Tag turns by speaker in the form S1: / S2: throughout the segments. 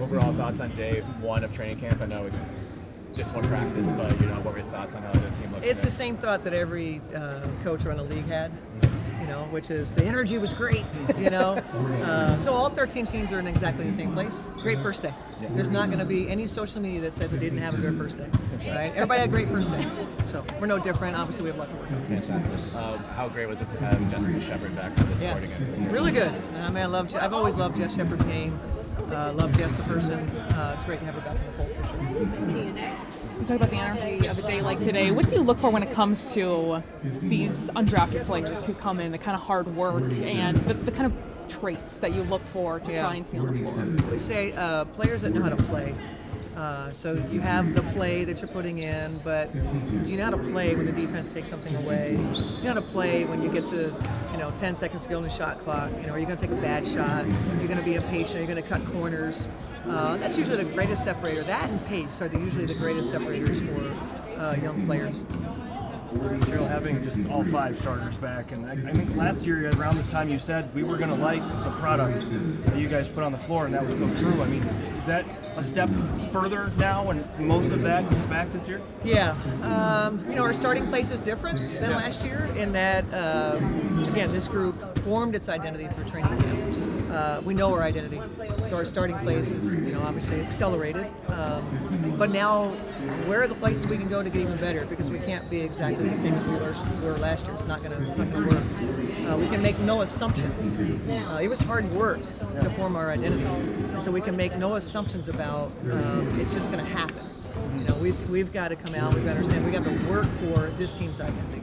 S1: overall thoughts on day one of training camp? I know just one practice, but what were your thoughts on how the team looked?
S2: It's the same thought that every coach around the league had, which is the energy was great, So all 13 teams are in exactly the same place. Great first day. Yeah. There's not going to be any social media that says it didn't have a good first day, right? Everybody had a great first day. So we're no different. Obviously, we have a lot to work on.
S1: Fantastic. How great was it to have Jessica Shepard back on this court again?
S2: Really good. I've always loved Jess Shepard's game. Love Jess the person. It's great to have her back in the fold for sure.
S3: You talk about the energy of a day like today. What do you look for when it comes to these undrafted players who come in, the kind of hard work and the kind of traits that you look for to try and see on the floor?
S2: We say players that know how to play. So you have the play that you're putting in, but do you know how to play when the defense takes something away? Do you know how to play when you get to 10 seconds to go in the shot clock? Are you going to take a bad shot? You're going to be impatient. You're going to cut corners. That's usually the greatest separator. That and pace are usually the greatest separators for young players.
S4: Cheryl, having just all 5 starters back, and I think last year around this time you said we were going to like the product that you guys put on the floor, and that was so true. I mean, is that a step further now when most of that is back this year?
S2: Yeah. Our starting place is different than last year in that, again, this group formed its identity through training camp. We know our identity, so our starting place is, obviously accelerated. But now, where are the places we can go to get even better? Because we can't be exactly the same as we were last year. It's not going to work. We can make no assumptions. It was hard work to form our identity, and so we can make no assumptions about it's just going to happen. We've got to come out. We've got to understand. We got to work for this team's identity.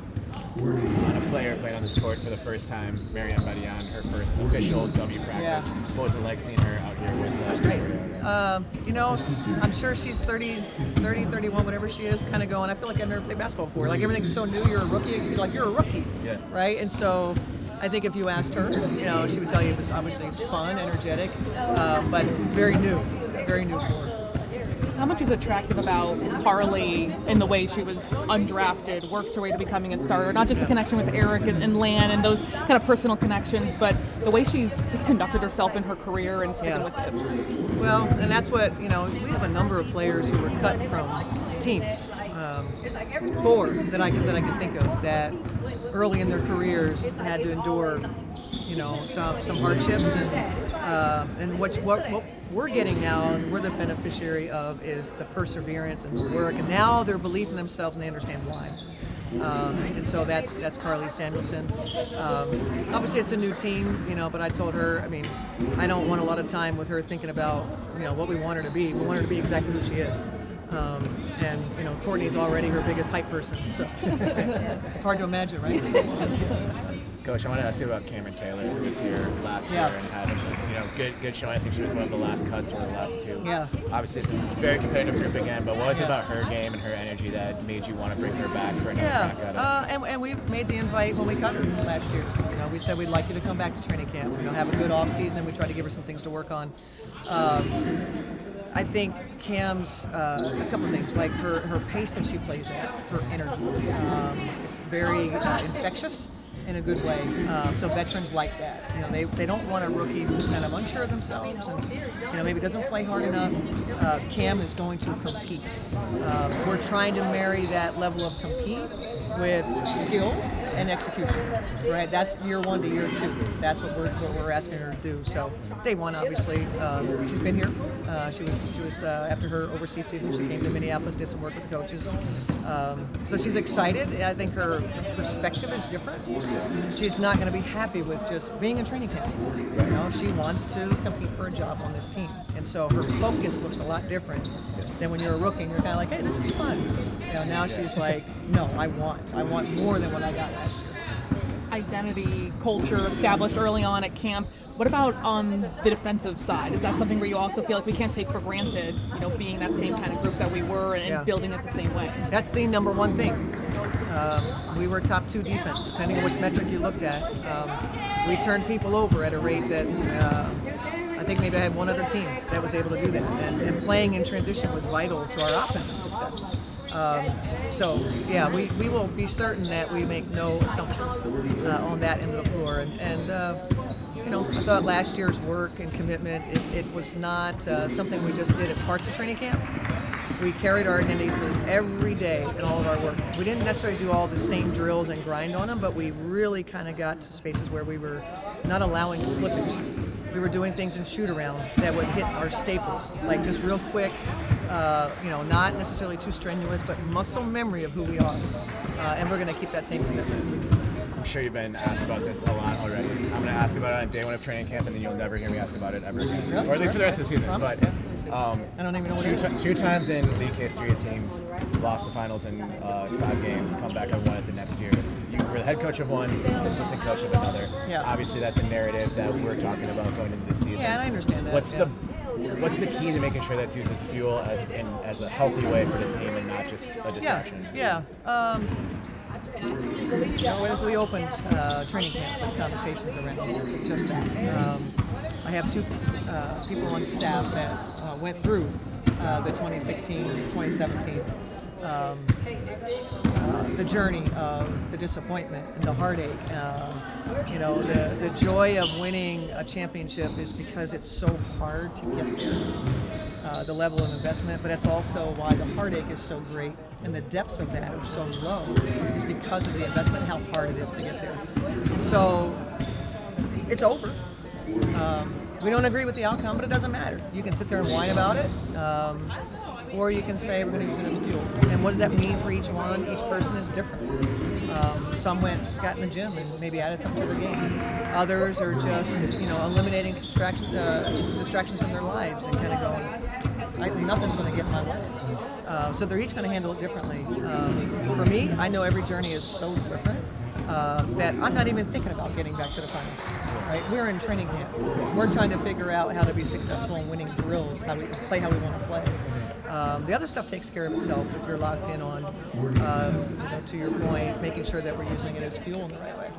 S1: On a player playing on this court for the first time, Marianne Badian, her first official W practice. Yeah. What was it like seeing her out here with
S2: That's great. I'm sure she's 30, 31, whatever she is, kind of going, I feel like I've never played basketball before. Like, everything's so new, you're a rookie. You're a rookie, right? And so I think if you asked her, she would tell you it was obviously fun, energetic, but it's very new for her.
S3: How much is attractive about Carly in the way she was undrafted, works her way to becoming a starter? Not just the connection with Eric and Lan and those kind of personal connections, but the way she's just conducted herself in her career and sticking with it.
S2: Well, and that's what, we have a number of players who were cut from teams, 4 that I can think of, that early in their careers had to endure, some hardships, and what we're getting now, and we're the beneficiary of, is the perseverance and the work, and now their belief in themselves, and they understand why. And so that's Carly Sanderson. Obviously, it's a new team, but I told her, I don't want a lot of time with her thinking about, what we want her to be. We want her to be exactly who she is. And Courtney's already her biggest hype person, so hard to imagine, right?
S1: Coach, I want to ask you about Cameron Taylor, who was here last year and had good showing. I think she was one of the last cuts or the last 2.
S2: Yeah.
S1: Obviously, it's a very competitive group again, but what was it about her game and her energy that made you want to bring her back for another crack at it?
S2: And we made the invite when we cut her last year. We said we'd like you to come back to training camp. Have a good off season. We tried to give her some things to work on. I think Cam's a couple of things, like her pace that she plays at, her energy. It's very infectious in a good way. So veterans like that. They don't want a rookie who's kind of unsure of themselves and maybe doesn't play hard enough. Cam is going to compete. We're trying to marry that level of compete with skill and execution. Right? That's year 1 to year 2. That's what we're asking her to do. So day 1, obviously, she's been here. She was after her overseas season. She came to Minneapolis, did some work with the coaches. So she's excited. I think her perspective is different. She's not going to be happy with just being in training camp. She wants to compete for a job on this team, and so her focus looks a lot different than when you're a rookie and you're kind of like, hey, this is fun. Now she's like, no, I want more than what I got last year.
S3: Identity, culture established early on at camp. What about on the defensive side? Is that something where you also feel like we can't take for granted, being that same kind of group that we were and building it the same way?
S2: That's the number one thing. We were top 2 defense, depending on which metric you looked at. We turned people over at a rate that I think maybe I had one other team that was able to do that. And playing in transition was vital to our offensive success. We will be certain that we make no assumptions on that end of the floor. And I thought last year's work and commitment, it was not something we just did at parts of training camp. We carried our identity through every day in all of our work. We didn't necessarily do all the same drills and grind on them, but we really kind of got to spaces where we were not allowing slippage. We were doing things in shoot around that would hit our staples, like just real quick, not necessarily too strenuous, but muscle memory of who we are. And we're going to keep that same commitment.
S1: I'm sure you've been asked about this a lot already. I'm going to ask about it on day one of training camp, and then you'll never hear me ask about it ever again.
S2: Yep,
S1: or at least for the rest of the season.
S2: Promise.
S1: But
S2: I don't even know what it is.
S1: two times in league history, it seems, lost the finals in 5 games, come back and won it the next year. You were the head coach of one, assistant coach of another.
S2: Yeah.
S1: Obviously, that's a narrative that we're talking about going into this season.
S2: Yeah, and I understand that.
S1: What's the key to making sure that's used as fuel as a healthy way for the team and not just a distraction?
S2: As we opened training camp with conversations around just that, I have 2 people on staff that went through the 2016-2017, the journey of the disappointment and the heartache. The joy of winning a championship is because it's so hard to get there. The level of investment, but it's also why the heartache is so great and the depths of that are so low, is because of the investment and how hard it is to get there. And so it's over. We don't agree with the outcome, but it doesn't matter. You can sit there and whine about it, or you can say we're going to use it as fuel. And what does that mean for each one? Each person is different. Some got in the gym and maybe added something to their game. Others are just eliminating distractions from their lives and kind of going, nothing's going to get in my way. So they're each going to handle it differently. For me, I know every journey is so different that I'm not even thinking about getting back to the finals. Right? We're in training camp. We're trying to figure out how to be successful in winning drills, how we play how we want to play. The other stuff takes care of itself if you're locked in on, to your point, making sure that we're using it as fuel in the right way.